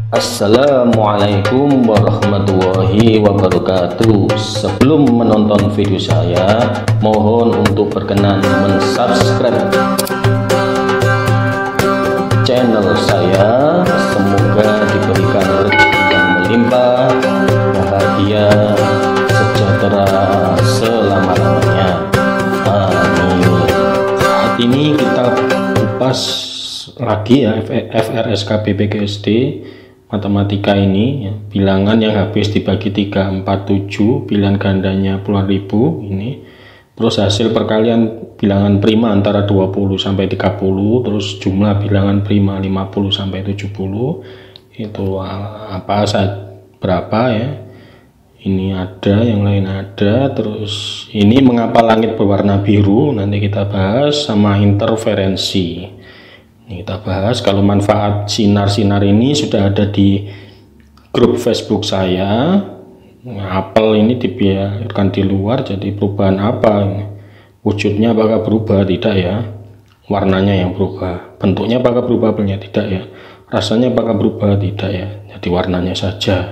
Assalamualaikum warahmatullahi wabarakatuh. Sebelum menonton video saya, mohon untuk berkenan mensubscribe channel saya. Semoga diberikan rezeki yang melimpah, bahagia, sejahtera selama-lamanya. Amin. Saat ini kita kupas lagi ya FRSK BPKSD matematika ini ya, bilangan yang habis dibagi 3, 4, 7, pilihan gandanya puluhan ribu ini, terus hasil perkalian bilangan prima antara 20 sampai 30, terus jumlah bilangan prima 50 sampai 70, itu apa berapa ya, ini ada, yang lain ada. Terus ini mengapa langit berwarna biru, nanti kita bahas, sama interferensi. Ini kita bahas. Kalau manfaat sinar-sinar ini sudah ada di grup Facebook saya. Apel ini dibiarkan di luar, jadi perubahan apa? Wujudnya apakah berubah? Tidak ya. Warnanya yang berubah. Bentuknya apakah berubah? Tidak ya. Rasanya apakah berubah? Tidak ya. Jadi warnanya saja.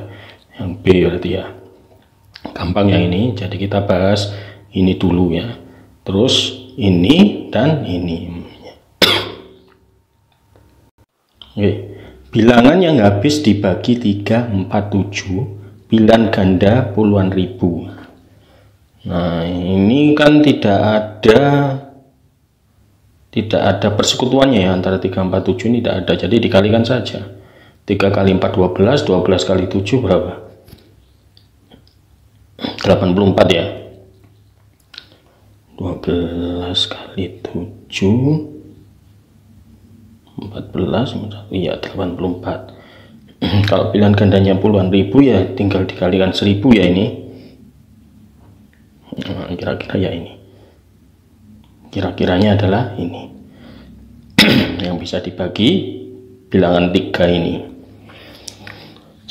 Yang B berarti ya. Gampang yang ini. Jadi kita bahas ini dulu ya. Terus ini dan ini. Oke, bilangan yang habis dibagi 3, 4, 7, pilihan ganda puluhan ribu. Nah, ini kan tidak ada persekutuannya ya, antara 3, 4, 7 ini tidak ada, jadi dikalikan saja. 3 kali 4 12, 12 kali 7 berapa? 84 ya. 12 kali 7 14, iya 84. Kalau pilihan gandanya puluhan ribu ya tinggal dikalikan 1000 ya ini. Kira-kira ya ini. Kira-kiranya adalah ini. Yang bisa dibagi bilangan 3 ini.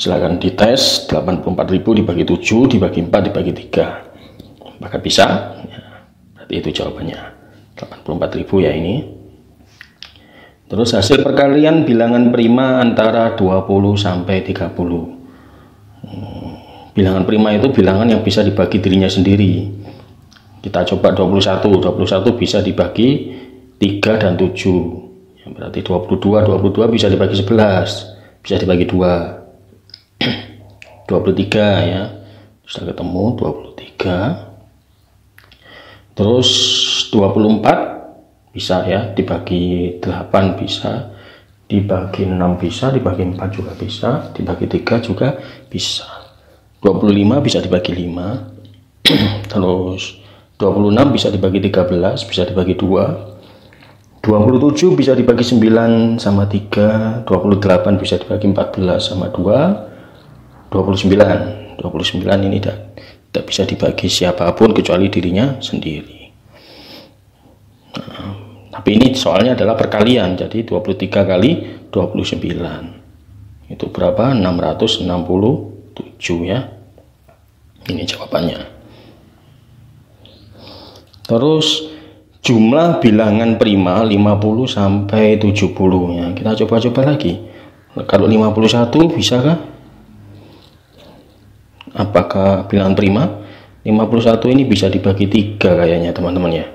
Silahkan dites. 84.000 dibagi 7 dibagi 4 dibagi 3. Apakah bisa? Ya, berarti itu jawabannya. 84.000 ya ini. Terus hasil perkalian bilangan prima antara 20 sampai 30. Bilangan prima itu bilangan yang bisa dibagi dirinya sendiri. Kita coba 21 bisa dibagi 3 dan 7. Ya, berarti 22 bisa dibagi 11, bisa dibagi 2. 23 ya. Sudah ketemu 23. Terus 24 bisa ya, dibagi 8 bisa, dibagi 6 bisa, dibagi 4 juga bisa, dibagi 3 juga bisa. 25 bisa dibagi 5. Terus 26 bisa dibagi 13, bisa dibagi 2. 27 bisa dibagi 9 sama 3. 28 bisa dibagi 14 sama 2. 29 ini tidak bisa dibagi siapapun kecuali dirinya sendiri. Tapi ini soalnya adalah perkalian, jadi 23 kali 29 itu berapa? 667 ya. Ini jawabannya. Terus jumlah bilangan prima 50 sampai 70 ya. Kita coba-coba lagi. Kalau 51 bisakah? Apakah bilangan prima 51 ini bisa dibagi 3 kayaknya teman-teman ya.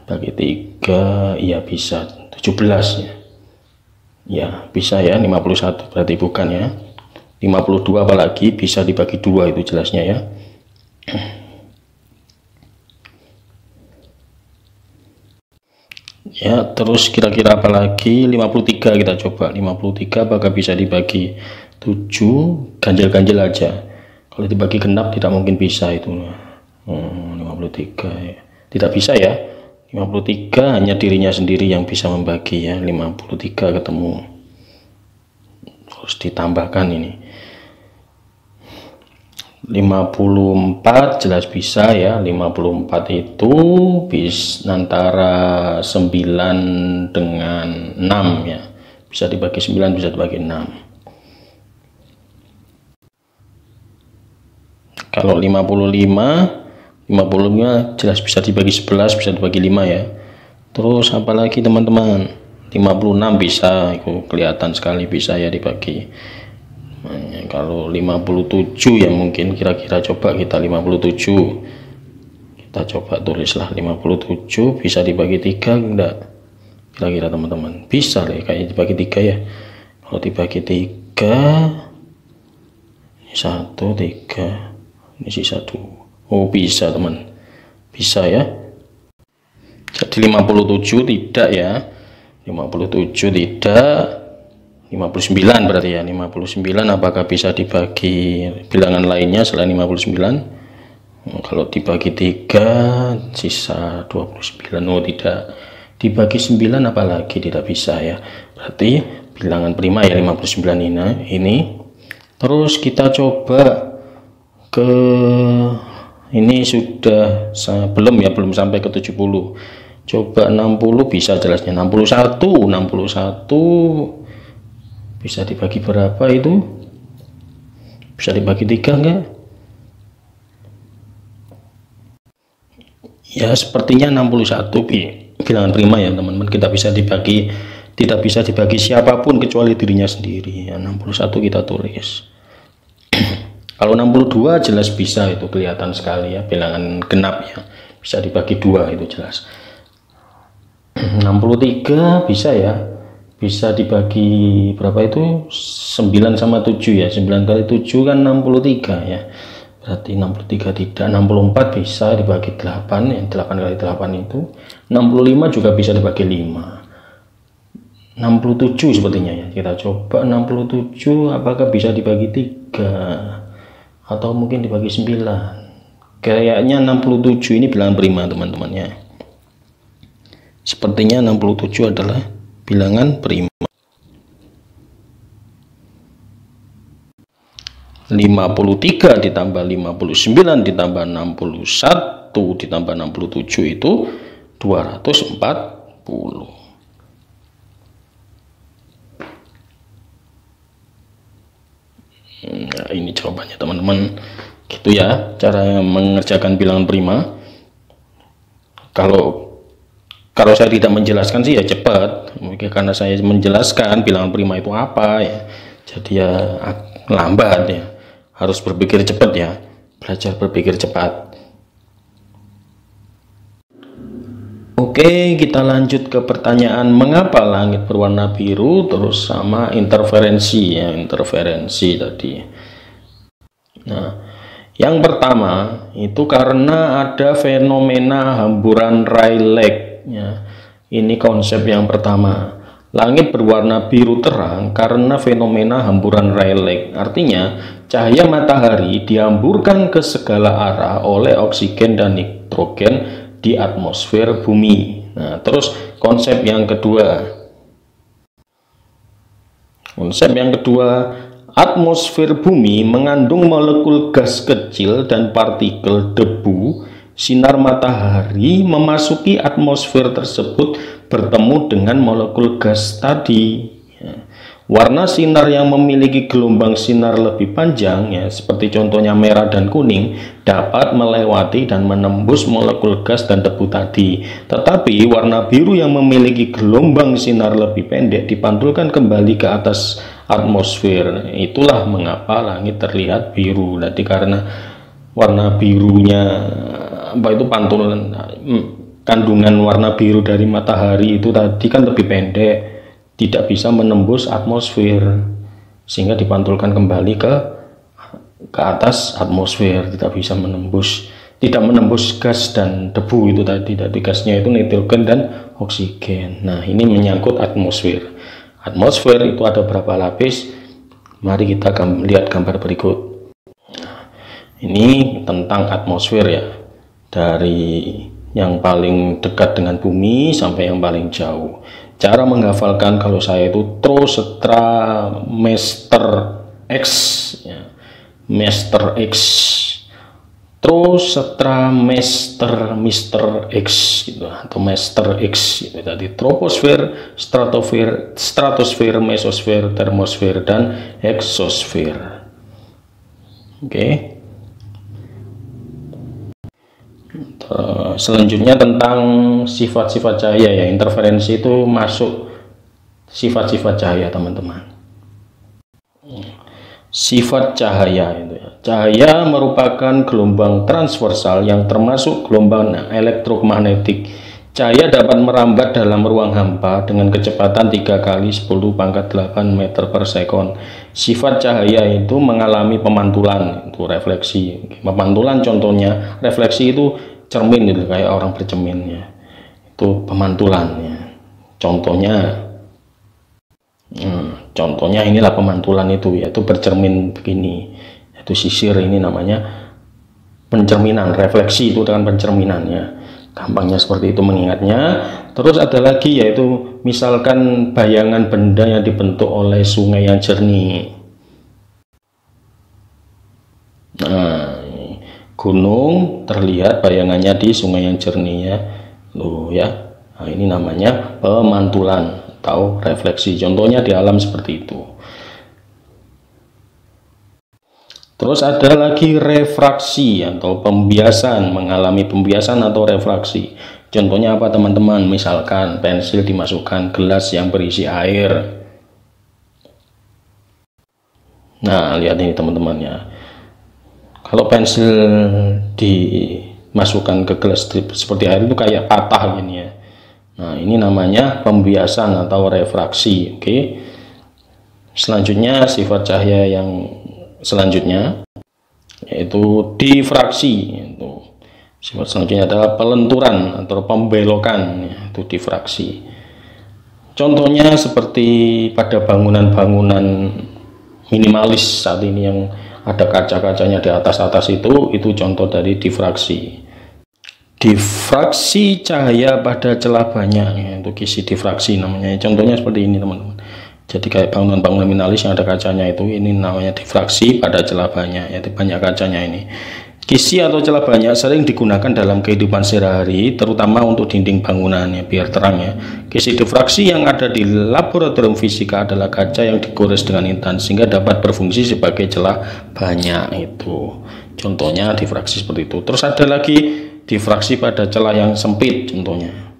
Bagi 3 ya bisa 17 ya. Ya bisa ya, 51 berarti bukan ya. 52 apalagi bisa dibagi 2 itu jelasnya ya. Ya, terus kira-kira apalagi 53 kita coba. 53 apakah bisa dibagi 7? Ganjil-ganjil aja. Kalau dibagi genap tidak mungkin bisa itu. 53 ya. Tidak bisa ya. 53 hanya dirinya sendiri yang bisa membagi ya. 53 ketemu. Terus ditambahkan ini 54 jelas bisa ya. 54 itu bisa antara 9 dengan 6 ya. Bisa dibagi 9, bisa dibagi 6. Kalau 55 jelas bisa dibagi 11, bisa dibagi 5 ya. Terus apalagi teman-teman? 56 bisa, itu kelihatan sekali bisa ya dibagi. Nah, kalau 57 ya mungkin kira-kira coba kita 57. Kita coba tulislah 57 bisa dibagi 3 enggak? Kira-kira teman-teman. Bisa deh kayak dibagi 3 ya. Kalau dibagi 3 ini 1, 3. Ini sisa 2. Oh, bisa teman. Bisa ya. Jadi 57 tidak ya. 57 tidak. 59 berarti ya. 59 apakah bisa dibagi bilangan lainnya selain 59? Kalau dibagi 3 sisa 29. Oh, tidak. Dibagi 9 apalagi tidak bisa ya. Berarti bilangan prima ya 59 ini. Terus kita coba ke ini sudah belum ya, belum sampai ke 70. Coba 60 bisa jelasnya. 61 bisa dibagi berapa itu? Bisa dibagi 3 enggak? Ya sepertinya 61 bilangan prima ya teman-teman. Kita bisa dibagi, tidak bisa dibagi siapapun kecuali dirinya sendiri ya. 61 kita tulis. Kalau 62 jelas bisa, itu kelihatan sekali ya, bilangan genap ya, bisa dibagi 2 itu jelas. 63 bisa ya, bisa dibagi berapa itu? 9 sama 7 ya. 9 kali 7 kan 63 ya, berarti 63 tidak. 64 bisa dibagi 8 ya, 8 kali 8 itu. 65 juga bisa dibagi 5. 67 sepertinya ya, kita coba 67 apakah bisa dibagi 3 atau mungkin dibagi 9. Kayaknya 67 ini bilangan prima teman-teman ya. Sepertinya 67 adalah bilangan prima. 53 ditambah 59 ditambah 61 ditambah 67 itu 240. Nah, ini jawabannya teman-teman. Gitu ya cara mengerjakan bilangan prima. Kalau saya tidak menjelaskan sih ya cepat, mungkin karena saya menjelaskan bilangan prima itu apa ya, jadi ya lambat ya, harus berpikir cepat ya, belajar berpikir cepat. Oke, kita lanjut ke pertanyaan mengapa langit berwarna biru, terus sama interferensi ya, interferensi tadi. Nah, yang pertama itu karena ada fenomena hamburan Rayleigh ya. Ini konsep yang pertama. Langit berwarna biru terang karena fenomena hamburan Rayleigh. Artinya cahaya matahari dihamburkan ke segala arah oleh oksigen dan nitrogen di atmosfer bumi. Nah, terus konsep yang kedua. Konsep yang kedua, atmosfer bumi mengandung molekul gas kecil dan partikel debu. Sinar matahari memasuki atmosfer tersebut bertemu dengan molekul gas tadi. Warna sinar yang memiliki gelombang sinar lebih panjang ya, seperti contohnya merah dan kuning, dapat melewati dan menembus molekul gas dan debu tadi. Tetapi warna biru yang memiliki gelombang sinar lebih pendek dipantulkan kembali ke atas atmosfer. Itulah mengapa langit terlihat biru. Jadi karena warna birunya itu pantulan, kandungan warna biru dari matahari itu tadi kan lebih pendek, tidak bisa menembus atmosfer, sehingga dipantulkan kembali ke atas atmosfer, tidak bisa menembus, tidak menembus gas dan debu itu tadi. Gasnya itu nitrogen dan oksigen. Nah, ini menyangkut atmosfer. Atmosfer itu ada berapa lapis? Mari kita lihat gambar berikut. Ini tentang atmosfer ya, dari yang paling dekat dengan bumi sampai yang paling jauh. Cara menghafalkan kalau saya itu trosetra Mr. X ya. Mr. X, trosetra Mr. X gitu, atau Mr. X gitu. Tadi troposfer, stratosfer, mesosfer, termosfer, dan eksosfer. Oke. Selanjutnya tentang sifat-sifat cahaya ya. Interferensi itu masuk sifat-sifat cahaya teman-teman. Sifat cahaya itu ya. Cahaya merupakan gelombang transversal yang termasuk gelombang elektromagnetik. Cahaya dapat merambat dalam ruang hampa dengan kecepatan 3 kali 10⁻8 meter per sekon. Sifat cahaya itu mengalami pemantulan, itu refleksi. Pemantulan contohnya, refleksi itu cermin gitu, kayak orang bercermin ya. Itu pemantulannya. Contohnya inilah pemantulan itu, yaitu bercermin begini, yaitu sisir, ini namanya pencerminan. Refleksi itu dengan pencerminannya, gampangnya seperti itu mengingatnya. Terus ada lagi, yaitu misalkan bayangan benda yang dibentuk oleh sungai yang jernih. Nah, gunung terlihat bayangannya di sungai yang jernih ya, loh ya. Nah, ini namanya pemantulan atau refleksi. Contohnya di alam seperti itu. Terus ada lagi refraksi atau pembiasan, mengalami pembiasan atau refraksi. Contohnya apa teman-teman? Misalkan pensil dimasukkan gelas yang berisi air. Nah, lihat ini teman-teman ya. Kalau pensil dimasukkan ke gelas seperti air itu kayak patah gini ya. Nah, ini namanya pembiasan atau refraksi. Oke. Selanjutnya sifat cahaya yang selanjutnya yaitu difraksi. Sifat selanjutnya adalah pelenturan atau pembelokan, yaitu difraksi. Contohnya seperti pada bangunan-bangunan minimalis saat ini yang ada kaca-kacanya di atas itu contoh dari difraksi. Difraksi cahaya pada celah banyak, itu kisi difraksi namanya. Contohnya seperti ini teman-teman. Jadi kayak bangunan-bangunan minimalis yang ada kacanya itu, ini namanya difraksi pada celah banyak, yaitu banyak kacanya ini. Kisi atau celah banyak sering digunakan dalam kehidupan sehari-hari, terutama untuk dinding bangunannya biar terang ya. Kisi difraksi yang ada di laboratorium fisika adalah kaca yang digores dengan intan sehingga dapat berfungsi sebagai celah banyak itu. Contohnya difraksi seperti itu. Terus ada lagi difraksi pada celah yang sempit contohnya.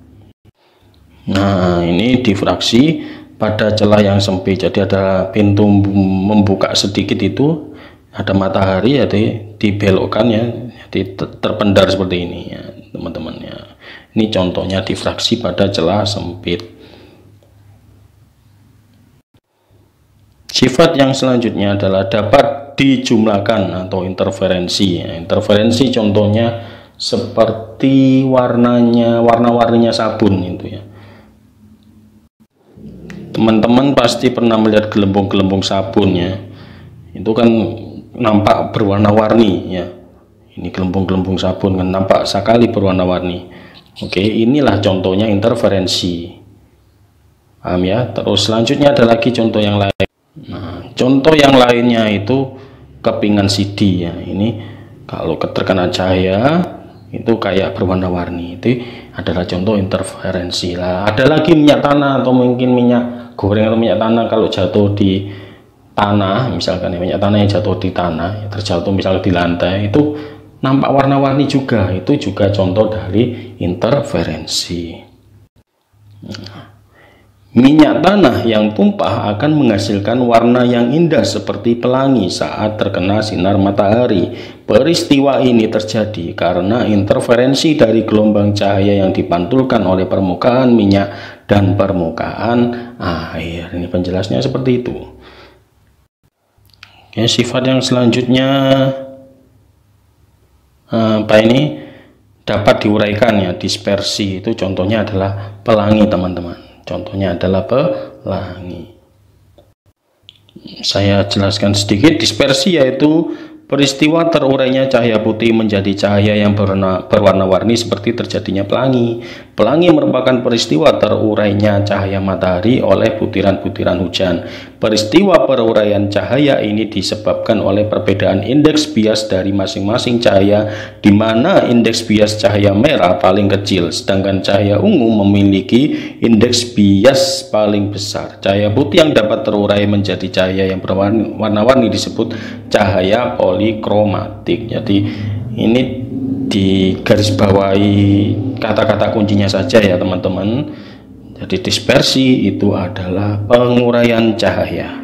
Nah, ini difraksi pada celah yang sempit. Jadi ada pintu membuka sedikit itu, ada matahari, jadi dibelokkan ya, jadi terpendar seperti ini ya teman-teman ya. Ini contohnya difraksi pada celah sempit. Sifat yang selanjutnya adalah dapat dijumlahkan atau interferensi ya. Interferensi contohnya seperti warna-warninya sabun itu ya. Teman-teman pasti pernah melihat gelembung-gelembung sabun ya. Itu kan nampak berwarna-warni ya. Ini gelembung-gelembung sabun kan nampak sekali berwarna-warni. Oke, inilah contohnya interferensi. Paham ya? Terus selanjutnya ada lagi contoh yang lain. Nah, contoh yang lainnya itu kepingan CD ya. Ini kalau terkena cahaya itu kayak berwarna-warni, itu adalah contoh interferensi lah. Ada lagi minyak tanah atau mungkin minyak goreng atau minyak tanah kalau jatuh di tanah, misalkan ya, minyak tanah yang jatuh di tanah, terjatuh misalnya di lantai, itu nampak warna-warni juga. Itu juga contoh dari interferensi. Minyak tanah yang tumpah akan menghasilkan warna yang indah seperti pelangi saat terkena sinar matahari. Peristiwa ini terjadi karena interferensi dari gelombang cahaya yang dipantulkan oleh permukaan minyak dan permukaan air. Ini penjelasnya seperti itu. Oke, sifat yang selanjutnya apa ini? Dapat diuraikan ya, dispersi. Itu contohnya adalah pelangi teman-teman. Contohnya adalah pelangi. Saya jelaskan sedikit. Dispersi yaitu peristiwa terurainya cahaya putih menjadi cahaya yang berwarna-warni seperti terjadinya pelangi. Pelangi merupakan peristiwa terurainya cahaya matahari oleh butiran-butiran hujan. Peristiwa peruraian cahaya ini disebabkan oleh perbedaan indeks bias dari masing-masing cahaya, di mana indeks bias cahaya merah paling kecil, sedangkan cahaya ungu memiliki indeks bias paling besar. Cahaya putih yang dapat terurai menjadi cahaya yang berwarna-warni disebut cahaya polikromatik. Jadi ini di garis bawahi kata-kata kuncinya saja ya teman-teman. Jadi dispersi itu adalah penguraian cahaya.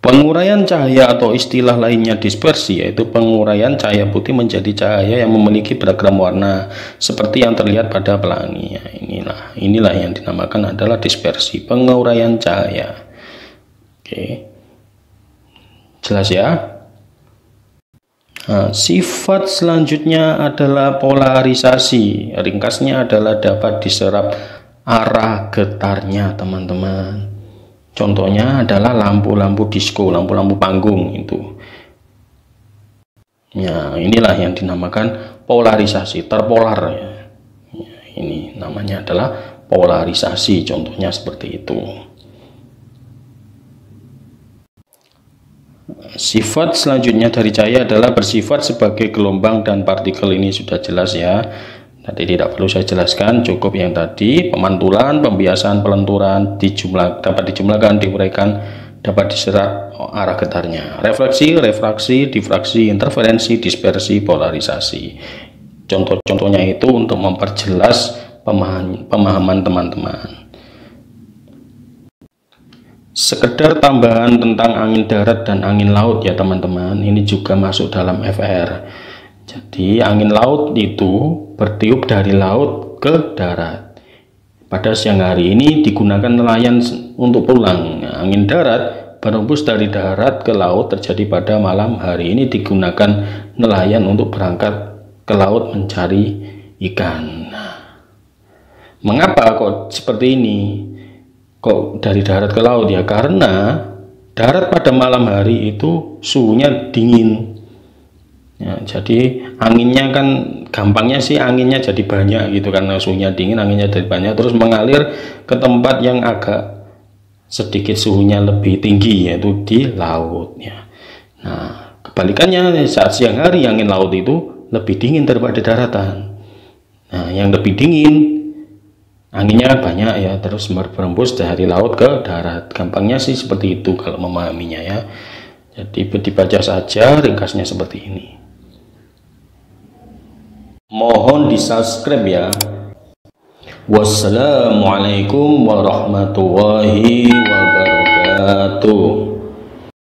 Penguraian cahaya atau istilah lainnya dispersi, yaitu penguraian cahaya putih menjadi cahaya yang memiliki beragam warna seperti yang terlihat pada pelangi. Ya, inilah yang dinamakan adalah dispersi, penguraian cahaya. Oke, jelas ya. Nah, sifat selanjutnya adalah polarisasi. Ringkasnya adalah dapat diserap arah getarnya, teman-teman. Contohnya adalah lampu-lampu disko, lampu-lampu panggung itu. Ya, inilah yang dinamakan polarisasi, terpolar ya. Ini namanya adalah polarisasi, contohnya seperti itu. Sifat selanjutnya dari cahaya adalah bersifat sebagai gelombang dan partikel. Ini sudah jelas ya. Tadi tidak perlu saya jelaskan, cukup yang tadi. Pemantulan, pembiasan, pelenturan dapat dijumlahkan, diuraikan, dapat diserap arah getarnya. Refleksi, refraksi, difraksi, interferensi, dispersi, polarisasi. Contoh-contohnya itu untuk memperjelas pemahaman teman-teman. Sekedar tambahan tentang angin darat dan angin laut ya teman-teman, ini juga masuk dalam FR. Jadi angin laut itu bertiup dari laut ke darat. Pada siang hari ini digunakan nelayan untuk pulang. Nah, angin darat berembus dari darat ke laut terjadi pada malam hari. Ini digunakan nelayan untuk berangkat ke laut mencari ikan. Nah, mengapa kok seperti ini? Kok dari darat ke laut ya? Karena darat pada malam hari itu suhunya dingin. Ya, jadi anginnya kan gampangnya sih anginnya jadi banyak gitu, karena suhunya dingin anginnya jadi banyak, terus mengalir ke tempat yang agak sedikit suhunya lebih tinggi, yaitu di laut ya. Nah, kebalikannya saat siang hari angin laut itu lebih dingin daripada daratan. Nah, yang lebih dingin anginnya banyak ya, terus berembus dari laut ke darat. Gampangnya sih seperti itu kalau memahaminya ya. Jadi dibaca saja ringkasnya seperti ini. Mohon di subscribe ya. Wassalamualaikum warahmatullahi wabarakatuh.